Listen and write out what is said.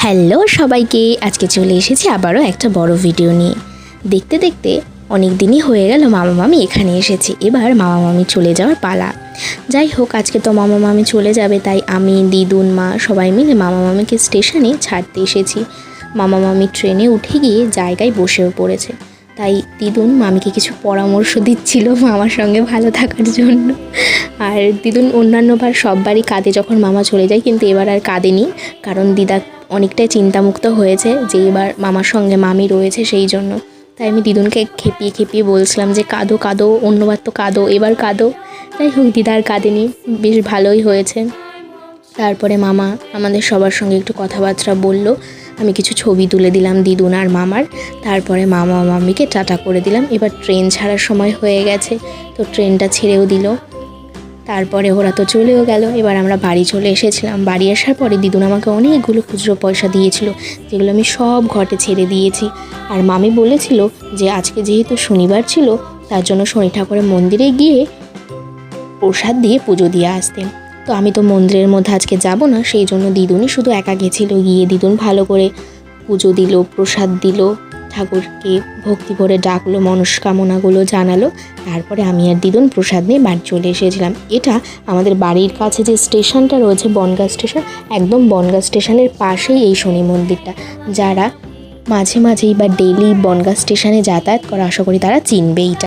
Hello সবাইকে, আজকে চলে এসেছি আবারও একটা বড় ভিডিও নিয়ে। দেখতে দেখতে অনেক দিনই হয়ে গেল মামা মামি এখানে এসেছে, এবার মামা মামি চলে যাওয়ার পালা। যাই হোক, আজকে তো মামা মামি চলে যাবে, তাই আমি, দিদুন, মা সবাই মিলে মামা মামিকে স্টেশনে ছাড়তে এসেছি। মামা মামি ট্রেনে উঠে গিয়ে জায়গায় বসেও পড়েছে, তাই দিদুন মামিকে কিছু পরামর্শ দিচ্ছিল মামার সঙ্গে ভালো থাকার জন্য। আর দিদুন অন্যান্যবার সববারই কাঁদে যখন মামা চলে যায়, কিন্তু এবার আর কাঁদেনি, কারণ দিদা অনেকটাই চিন্তামুক্ত হয়েছে যে এবার মামার সঙ্গে মামি রয়েছে সেই জন্য। তাই আমি দিদুনকে খেপিয়ে খেপিয়ে বলছিলাম যে কাঁদো কাঁদো, অন্যবার তো কাঁদো, এবার কাঁদো। যাই হোক, দিদা আর কাঁদেনি, বেশ ভালোই হয়েছে। তারপরে মামা আমাদের সবার সঙ্গে একটু কথাবার্তা বলল, আমি কিছু ছবি তুলে দিলাম দিদুন আর মামার। তারপরে মামা মামিকে টাটা করে দিলাম। এবার ট্রেন ছাড়ার সময় হয়ে গেছে, তো ট্রেনটা ছেড়েও দিল। তারপরে ওরা তো চলেও গেল। এবার আমরা বাড়ি চলে এসেছিলাম। বাড়ি আসার পরে দিদুন আমাকে অনেকগুলো খুচরো পয়সা দিয়েছিল, যেগুলো আমি সব ঘটে ছেড়ে দিয়েছি। আর মামি বলেছিল যে আজকে যেহেতু শনিবার ছিল, তার জন্য শনি ঠাকুরের মন্দিরে গিয়ে প্রসাদ দিয়ে পুজো দিয়ে আসতে। তো আমি তো মন্দিরের মধ্যে আজকে যাব না, সেই জন্য দিদুনই শুধু একা গেছিলো। গিয়ে দিদুন ভালো করে পুজো দিল, প্রসাদ দিল, ঠাকুরকে ভক্তি ভরে ডাকলো, মনস্কামনাগুলো জানালো। তারপরে আমি আর দিদুন প্রসাদ নিয়ে বাড়ি চলে এসেছিলাম। এটা আমাদের বাড়ির কাছে যে স্টেশনটা রয়েছে, বনগাঁ স্টেশন, একদম বনগাঁ স্টেশনের পাশেই এই শনি মন্দিরটা। যারা মাঝে মাঝেই বা ডেইলি বনগাঁ স্টেশনে যাতায়াত করে, আশা করি তারা চিনবে এইটা।